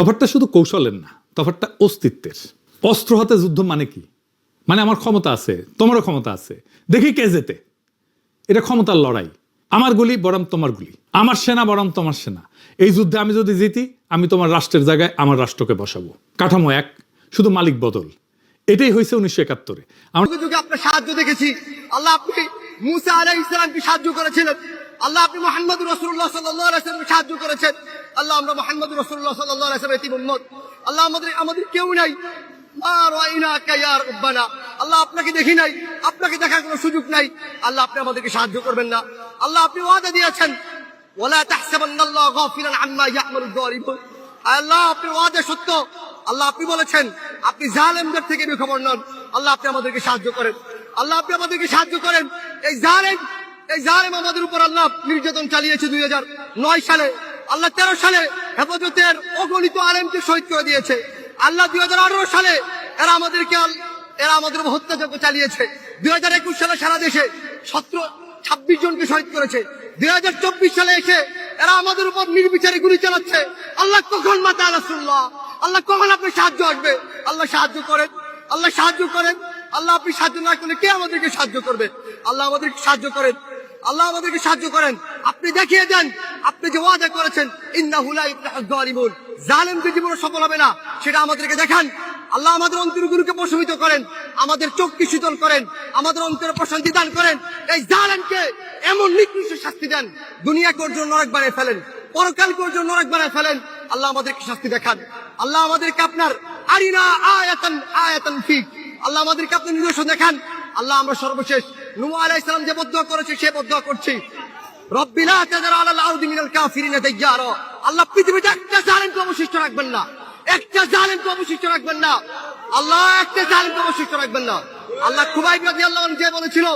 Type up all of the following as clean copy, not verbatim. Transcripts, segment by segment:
তফাৎটা শুধু কৌশলের না, তফাৎটা অস্তিত্বের। অস্ত্র হাতে যুদ্ধ মানে কি? মানে আমার ক্ষমতা আছে, তোমারও ক্ষমতা আছে, দেখি কে জেতে। এটা ক্ষমতার লড়াই। আমার গুলি বরং তোমার গুলি, আমার সেনা বরং তোমার সেনা। এই যুদ্ধে আমি যদি জিতি, আমি তোমার রাষ্ট্রের জায়গায় আমার রাষ্ট্রকে বসাবো। কাঠামো এক, শুধু মালিক বদল। এটাই হয়েছে 1971-এ। আমরা যুগে আপনার সাহায্য দেখেছি। আল্লাহ আপনি মুসা আলাইহিস সালামকে সাহায্য করেছিলেন। আল্লাহ আপনি মুহাম্মদ রাসূলুল্লাহ সাল্লাল্লাহু আলাইহি ওয়াসাল্লামকে সাহায্য করেছেন। আল্লাহ আমরা মুহাম্মদ রাসূলুল্লাহ সাল্লাল্লাহু আলাইহি ওয়াসাল্লামের এতিম উম্মত। আল্লাহ আমাদের কেউ নাই। আল্লাহ আপনাকে দেখি নাই, আপনাকে দেখার কোনো সুযোগ নাই। আল্লাহ আপনি আমাদেরকে সাহায্য করবেন না। আল্লাহ আপনি ওয়াদা দিয়েছেন, ওয়ালা তাহসাবান্নাল্লাহ গাফিলান আম্মা ইয়া'মালুয যালিমুন। আল্লাহ আপনি ওয়াদা সত্য। আল্লাহ আপনি বলেছেন আপনি জালেমদের থেকে বেখবর নন। আল্লাহ আপনি আমাদেরকে সাহায্য করেন। আল্লাহ আপনি আমাদেরকে সাহায্য করেন। এই জালেম আমাদের উপর আল্লাহ নির্যাতন চালিয়েছে 2009 সালে। আল্লাহ 13 সালে হেফাজতের অগণিত আলেমকে শহীদ করে দিয়েছে। আল্লাহ 2018 সালে এরা আমাদের উপর হত্যাযজ্ঞ চালিয়েছে। 2021 সালে সারা দেশে 26 জনকে শহীদ করেছে। 2024 সালে এসে এরা আমাদের উপর নির্বিচারে গুলি চালাচ্ছে। আল্লাহ কখন মাতা রাসূলুল্লাহ, আল্লাহ কখন আপনার সাহায্য আসবে? আল্লাহ সাহায্য করেন, আল্লাহ সাহায্য করেন। আল্লাহ আপনি সাহায্য না করলে কে আমাদেরকে সাহায্য করবে? আল্লাহ আমাদেরকে সাহায্য করেন, আল্লাহ আমাদেরকে সাহায্য করেন। আপনি দেখিয়ে দেন, আপনি যে ওয়াদা করেছেন ইন্নাহু লা ইফলাহুয যালিমুন, জালেমদের জীবনে সফল হবে না, সেটা আমাদেরকে দেখান। আল্লাহ আমাদের অন্তরগুলোকে প্রশমিত করেন, আমাদের চোখকে শীতল করেন, আমাদের অন্তরে প্রশান্তি দান করেন। এই জালেমকে এমন নিকৃষ্ট শাস্তি দেন, দুনিয়াকে ওর জন্য নরক বানিয়ে ফেলেন, পরকালকে ওর জন্য নরক বানিয়ে ফেলেন। আল্লাহ আমাদেরকে শাস্তি দেখান। আল্লাহ আমাদেরকে আপনার আরিনা আয়াতান ফিক, আল্লাহ আমাদেরকে আপনি নিদর্শন দেখান। আল্লাহ আমরা সর্বশেষ নূহ আলাইহিস সালাম যে বদদুয়া করেছে সে বদদুয়া করছি, রব্বি লা তাযার আলাল আরদি মিনাল কাফিরিনা দাইয়ারা। আল্লাহ পৃথিবীতে একটা জালেমকে অবশিষ্ট রাখবেন না, একটা জালেমকে অবশিষ্ট রাখবেন না। আল্লাহ একটা জালেমকে অবশিষ্ট রাখবেন না। আল্লাহ খুবাইব রাদিয়াল্লাহু আনহু যে বলেছিল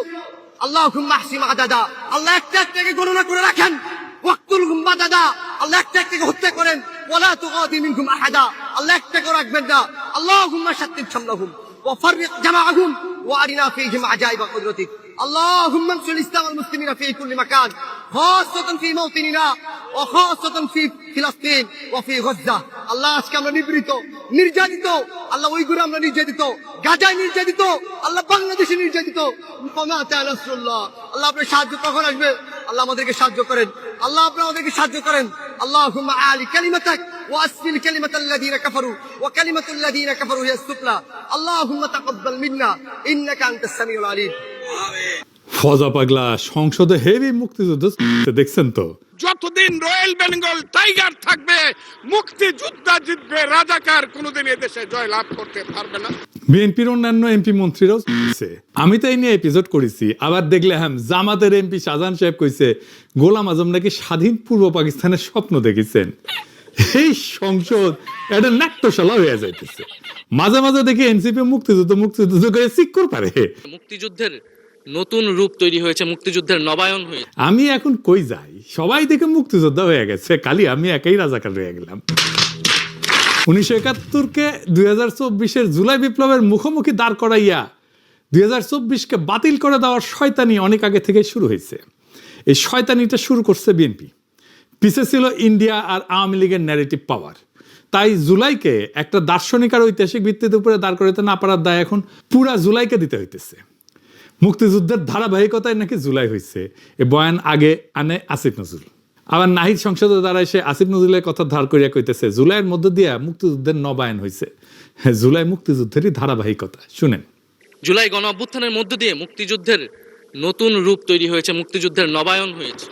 আল্লাহুম্মা আহসিন আদাদা, আল্লাহ একটা একটাকে গণনা করে রাখেন। ওয়াক্তুলহুম বাদাদা, আল্লাহ একটা একটাকে হত্যা করেন। ওয়ালা তুগাদি মিনহুম আহাদা, আল্লাহ একটাকে রাখবেন না। আল্লাহুম্মা শাত্তিত শামলাহুম ওয়া ফাররিক জামাআহুম ওয়া আরিনা ফীহিম আজাইবা কুদরতিক। اللهم انصر الاسلام والمسلمين في كل مكان، خاصة في موطننا وخاصة في فلسطين وفي غزة। আল্লাহ আজকে আমরা নির্যাতিত, আল্লাহ উইগুরে আমরা নির্যাতিত, গাজায় নির্যাতিত, আল্লাহ বাংলাদেশে নির্যাতিত। আল্লাহ আপনার সাহায্য কখন আসবে? আল্লাহ আমাদেরকে সাহায্য করেন, আল্লাহ আপনি আমাদেরকে সাহায্য করেন। আল্লাহুম্মা আলি কালিমাতাক ওয়া আসফিল কালিমাতাল্লাযীনা কাফারু ওয়া কালিমাতুল্লাযীনা কাফারু হিয়া সুফলা। আল্লাহুম্মা তাকাব্বাল মিন্না ইন্নাকা আনতাস সামিউল আলিম। ফজা পাগলা সংসদে হেভি মুক্তিযুদ্ধ দেখছেন তো? যতদিন রয়্যাল বেঙ্গল টাইগার থাকবে মুক্তিযোদ্ধা জিতবে, রাজাকার কোনোদিন এদেশে জয় লাভ করতে পারবে না। বিএনপির অন্যান্য এমপি মন্ত্রীরাও আমি তো এই নিয়ে এপিসোড করেছি। আবার দেখলে জামাতের এমপি শাহজাহান সাহেব কইছে গোলাম আজম নাকি স্বাধীন পূর্ব পাকিস্তানের স্বপ্ন দেখেছেন। এই সংসদ একটা নাট্যশালা হয়ে যাইতেছে। মাঝে মাঝে দেখি এনসিপি মুক্তিযুদ্ধ করে সিক্কর পারে। মুক্তিযুদ্ধের নতুন রূপ তৈরি হয়েছে, মুক্তিযুদ্ধের নবায়ন হয়েছে। আমি এখন কই যাই, সবাই দেখে মুক্তিযোদ্ধা হয়ে গেছে, খালি আমি একাই রাজাকার হয়ে গেলাম। 1971-কে 2024-এর জুলাই বিপ্লবের মুখোমুখি দাঁড় করাইয়া 2024-কে বাতিল করে দেওয়ার শয়তানি অনেক আগে থেকে শুরু হয়েছে। এই শয়তানিটা শুরু করছে বিএনপি, পিছে ছিল ইন্ডিয়া আর আওয়ামী লীগের ন্যারেটিভ পাওয়ার। তাই জুলাইকে একটা দার্শনিক আর ঐতিহাসিক ভিত্তির উপরে দাঁড় করাতে না পারার দায় এখন পুরা জুলাইকে দিতে হইতেছে। মুক্তিযুদ্ধের ধারাবাহিকতায় নাকি জুলাই হয়েছে, এ বয়ান আগে আনে আসিফ নজরুল। আবার নাহিদ সংসদে দাঁড়ায় সে আসিফ নজরুলের কথা ধার করিয়া কইতেছে জুলাইয়ের মধ্য দিয়া মুক্তিযুদ্ধের নবায়ন হয়েছে। জুলাই মুক্তিযুদ্ধেরই ধারাবাহিকতা। শুনেন, জুলাই গণ অভ্যুত্থানের মধ্য দিয়ে মুক্তিযুদ্ধের নতুন রূপ তৈরি হয়েছে, মুক্তিযুদ্ধের নবায়ন হয়েছে।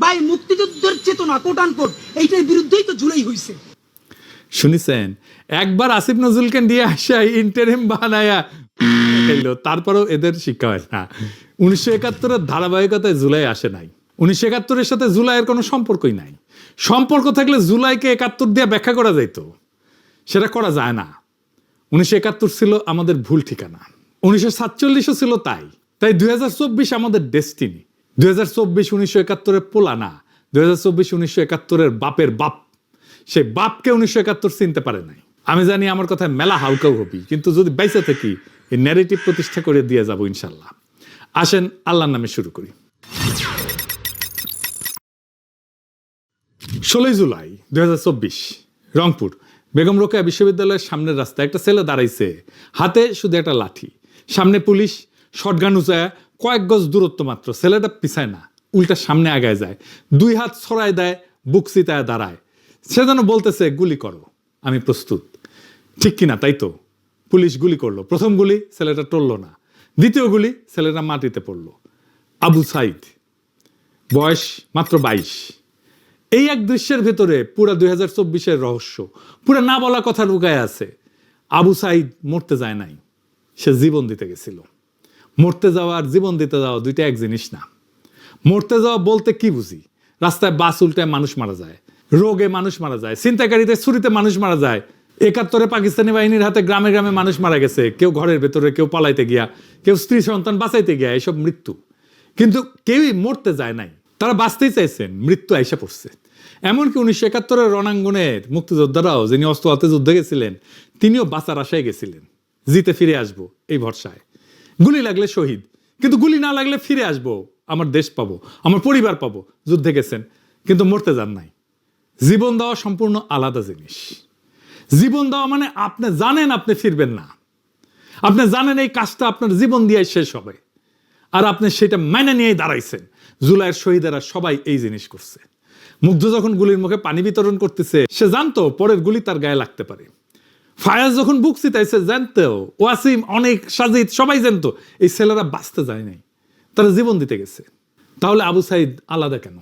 ভাই মুক্তিযুদ্ধের চেতনা কোট আনকোট এইটার বিরুদ্ধেই তো জুলাই হয়েছে। শুনেছেন, একবার আসিফ নজরুলকে দিয়ে আসা ইন্টারিম বানায়া তারপরেও এদের শিক্ষা হয় না। 1971-এর ধারাবাহিকতায় জুলাই আসে নাই। 1971-এর সাথে জুলাইয়ের কোনো সম্পর্কই নাই। সম্পর্ক থাকলে জুলাইকে 71 দিয়ে ব্যাখ্যা করা যাইত, সেটা করা যায় না। 1971 ছিল আমাদের ভুল ঠিকানা, 1947-ও ছিল তাই 2024 আমাদের ডেস্টিনি। 2024 1971-এর পোলা না, 2024 1971-এর বাপের বাপ। সেই বাপকে 1971 চিনতে পারে নাই। আমি জানি আমার কথায় মেলা হাউকাউ হবি, কিন্তু যদি বাইসে থাকি এই ন্যারেটিভ প্রতিষ্ঠা করে দিয়ে যাবো ইনশাল্লাহ। আসেন আল্লাহর নামে শুরু করি। 16 জুলাই 2024 রংপুর বেগম রোকেয়া বিশ্ববিদ্যালয়ের সামনের রাস্তায় একটা ছেলে দাঁড়াইছে, হাতে শুধু একটা লাঠি, সামনে পুলিশ, শটগান উঁচায়, কয়েক গজ দূরত্ব মাত্র। ছেলেটা পিছায় না, উল্টা সামনে আগায় যায়, 2 হাত ছড়ায় দেয়, বুক চিতায় দাঁড়ায়। সে যেন বলতেছে গুলি করো, আমি প্রস্তুত। ঠিক কিনা? তাই তো, পুলিশ গুলি করলো। প্রথম গুলি ছেলেটা টললো না, দ্বিতীয় গুলি ছেলেটা মাটিতে পড়লো। আবু সাইদ, বয়স মাত্র 22। এই এক দৃশ্যের ভেতরে পুরা 2024-এর রহস্য, পুরা না বলা কথা লুকায় আছে। আবু সাইদ মরতে যায় নাই, সে জীবন দিতে গেছিল। মরতে যাওয়া আর জীবন দিতে যাওয়া দুইটা এক জিনিস না। মরতে যাওয়া বলতে কি বুঝি? রাস্তায় বাস উল্টায় মানুষ মারা যায়, রোগে মানুষ মারা যায়, ছিনতাইকারীতে ছুরিতে মানুষ মারা যায়। 71-এ পাকিস্তানি বাহিনীর হাতে গ্রামে গ্রামে মানুষ মারা গেছে, কেউ ঘরের ভেতরে, কেউ পালাইতে গিয়া, কেউ স্ত্রী সন্তান বাঁচাইতে গিয়া, এসব মৃত্যু। কিন্তু কেউই মরতে যায় নাই, তারা বাঁচতেই চাইছেন, মৃত্যু আইসা পড়ছে। এমনকি 1971-এর রণাঙ্গনের মুক্তিযোদ্ধারাও, যিনি অস্ত্র হাতে যুদ্ধে গেছিলেন, তিনিও বাঁচার আশায় গেছিলেন, জিতে ফিরে আসবো এই ভরসায়। গুলি লাগলে শহীদ, কিন্তু গুলি না লাগলে ফিরে আসবো, আমার দেশ পাবো, আমার পরিবার পাবো। যুদ্ধে গেছেন কিন্তু মরতে যান নাই। জীবন দেওয়া সম্পূর্ণ আলাদা জিনিস। জীবন দেওয়া মানে আপনি জানেন আপনি ফিরবেন না, আপনি জানেন এই কাজটা আপনার জীবন দিয়ে শেষ হবে, আর আপনি সেটা মেনে নিয়েই দাঁড়াইছেন। জুলাইয়ের শহীদেরা সবাই এই জিনিস করছে। মুগ্ধ যখন গুলির মুখে পানি বিতরণ করতেছে, সে জানতো পরের গুলি তার গায়ে লাগতে পারে। ফায়াজ যখন বুক চিতাইছে, জানতো। ওয়াসিম, অনেক, সাজিদ সবাই জানতো এই ছেলেরা বাঁচতে যায় নাই, তারা জীবন দিতে গেছে। তাহলে আবু সাইদ আলাদা কেন?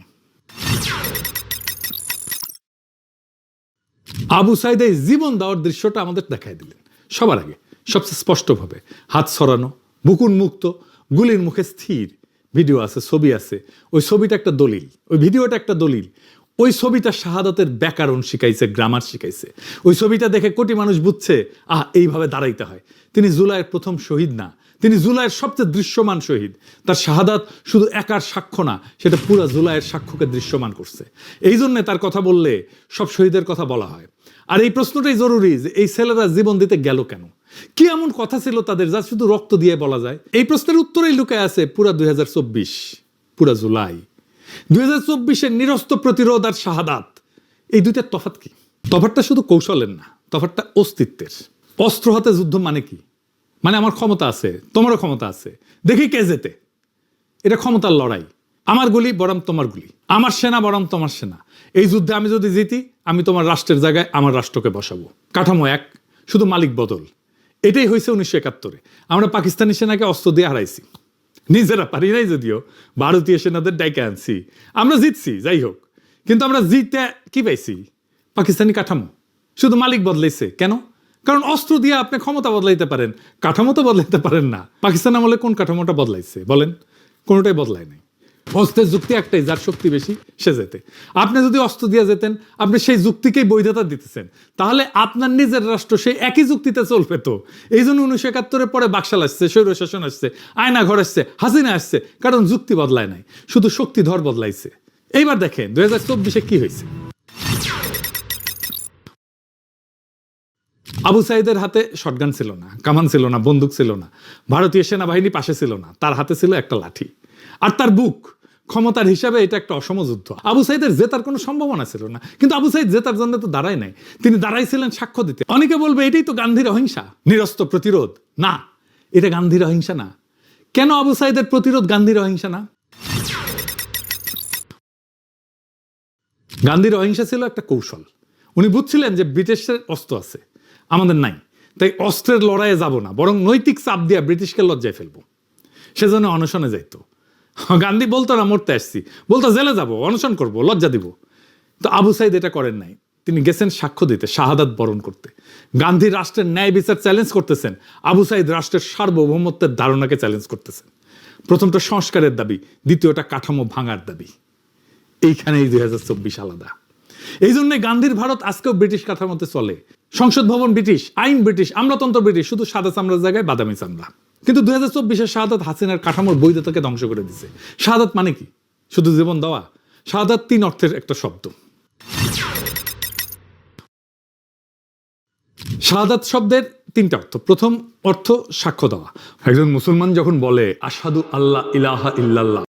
আবু সাইদ এই জীবন দেওয়ার দৃশ্যটা আমাদের দেখাই দিলেন সবার আগে, সবচেয়ে স্পষ্টভাবে। হাত ছড়ানো, বুক উন্মুক্ত, গুলির মুখে স্থির। ভিডিও আছে, ছবি আছে। ওই ছবিটা একটা দলিল, ওই ভিডিওটা একটা দলিল। ওই ছবিটা শাহাদাতের ব্যাকরণ শিখাইছে, গ্রামার শিখাইছে। ওই ছবিটা দেখে কোটি মানুষ বুঝছে, এইভাবে দাঁড়াইতে হয়। তিনি জুলাইয়ের প্রথম শহীদ না, তিনি জুলাইয়ের সবচেয়ে দৃশ্যমান শহীদ। তার শাহাদাত শুধু একার সাক্ষ্য না, সেটা পুরো জুলাইয়ের সাক্ষ্যকে দৃশ্যমান করছে। এই জন্যে তার কথা বললে সব শহীদের কথা বলা হয়। আর এই প্রশ্নটাই জরুরি যে এই ছেলেরা জীবন দিতে গেল কেন? কি এমন কথা ছিল তাদের যা শুধু রক্ত দিয়ে বলা যায়? এই প্রশ্নের উত্তরেই লুকায় আছে পুরা 2024, পুরা জুলাই। 2024-এর নিরস্ত প্রতিরোধ আর শাহাদাত, এই দুইটার তফাৎ কি? তফাৎটা শুধু কৌশলের না, তফাৎটা অস্তিত্বের। অস্ত্র হাতে যুদ্ধ মানে কি? মানে আমার ক্ষমতা আছে, তোমারও ক্ষমতা আছে, দেখি কে জেতে। এটা ক্ষমতার লড়াই। আমার গুলি বরং তোমার গুলি, আমার সেনা বরং তোমার সেনা। এই যুদ্ধে আমি যদি জিতি, আমি তোমার রাষ্ট্রের জায়গায় আমার রাষ্ট্রকে বসাবো। কাঠামো এক, শুধু মালিক বদল। এটাই হয়েছে 1971-এ। আমরা পাকিস্তানি সেনাকে অস্ত্র দিয়ে হারাইছি, নিজেরা পারি নাই যদিও, ভারতীয় সেনাদের ডাইকে আনছি, আমরা জিতছি। যাই হোক, কিন্তু আমরা জিতে কি পাইছি? পাকিস্তানি কাঠামো। শুধু মালিক বদলাইছে। কেন? কারণ অস্ত্র দিয়ে আপনি ক্ষমতা বদলাইতে পারেন, কাঠামো তো বদলাইতে পারেন না। পাকিস্তান আমলে কোন কাঠামোটা বদলাইছে বলেন? কোনোটাই বদলায় নাই। অস্ত্রের যুক্তি একটাই, যার শক্তি বেশি সে যেতে। আপনি যদি অস্ত্র দিয়ে যেতেন, আপনি সেই যুক্তিকেই বৈধতা দিতেছেন, তাহলে আপনার নিজের রাষ্ট্র সেই একই যুক্তিতে চলবে তো। এই জন্য 1971-এর পরে বাকশাল আসছে, স্বৈরশাসন আসছে, আয়না ঘর আসছে, হাসিনা আসছে, কারণ যুক্তি বদলায় নাই, শুধু শক্তিধর বদলাইছে। এইবার দেখেন 2024-এ কি হয়েছে। আবু সাইদের হাতে শটগান ছিল না, কামান ছিল না, বন্দুক ছিল না, ভারতীয় সেনাবাহিনী পাশে ছিল না, তার হাতে ছিল একটা লাঠি আর তার বুক। ক্ষমতার হিসাবে এটা একটা অসম যুদ্ধ। আবু সাইদের জেতার কোনো সম্ভাবনা ছিল না, কিন্তু আবু সাইদ জেতার জন্য তো দাঁড়ায় নাই, তিনি দাঁড়াইছিলেন সাক্ষ্য দিতে। অনেকে বলবে এটাই তো গান্ধীর অহিংসা, নিরস্ত প্রতিরোধ। না, এটা গান্ধীর অহিংসা না। কেন আবু সাইদের প্রতিরোধ গান্ধীর অহিংসা না? গান্ধীর অহিংসা ছিল একটা কৌশল। উনি বুঝছিলেন যে ব্রিটিশের অস্ত্র আছে, আমাদের নাই, তাই অস্ত্রের লড়াইয়ে যাব না, বরং নৈতিক চাপ দিয়ে ব্রিটিশকে লজ্জায় ফেলবো। সেজন্য অনশনে যাইত। গান্ধী বলতো না মরতে আসছি, বলতো জেলে যাব, অনশন করব, লজ্জা দিব। তো আবু সাইদ এটা করেন নাই, তিনি গেছেন সাক্ষ্য দিতে, শাহাদাত বরণ করতে। গান্ধী রাষ্ট্রের ন্যায় বিচার চ্যালেঞ্জ করতেছেন, আবু সাইদ রাষ্ট্রের সার্বভৌমত্বের ধারণাকে চ্যালেঞ্জ করতেছেন। প্রথমটা সংস্কারের দাবি, দ্বিতীয়টা কাঠামো ভাঙার দাবি। এইখানেই 2024 আলাদা। এই জন্য গান্ধীর ভারত আজকেও ব্রিটিশ কাঠামোতে চলে। সংসদ ভবন ব্রিটিশ, আইন ব্রিটিশ, আমলাতন্ত্র ব্রিটিশ, শুধু সাদা চামড়ার জায়গায় বাদামি চামড়া। কিন্তু 2024-এর শাহাদাত হাসিনার কাঠামোর বৈধতাকে ধ্বংস করে দিছে। শাহাদাত মানে কি? শুধু জীবন দেওয়া? শাহাদাত 3 অর্থের একটা শব্দ। শাহাদাত শব্দের 3টা অর্থ। প্রথম অর্থ সাক্ষ্য দেওয়া। একজন মুসলমান যখন বলে আশহাদু আল্লাহ ইলাহা ইল্লাল্লাহ,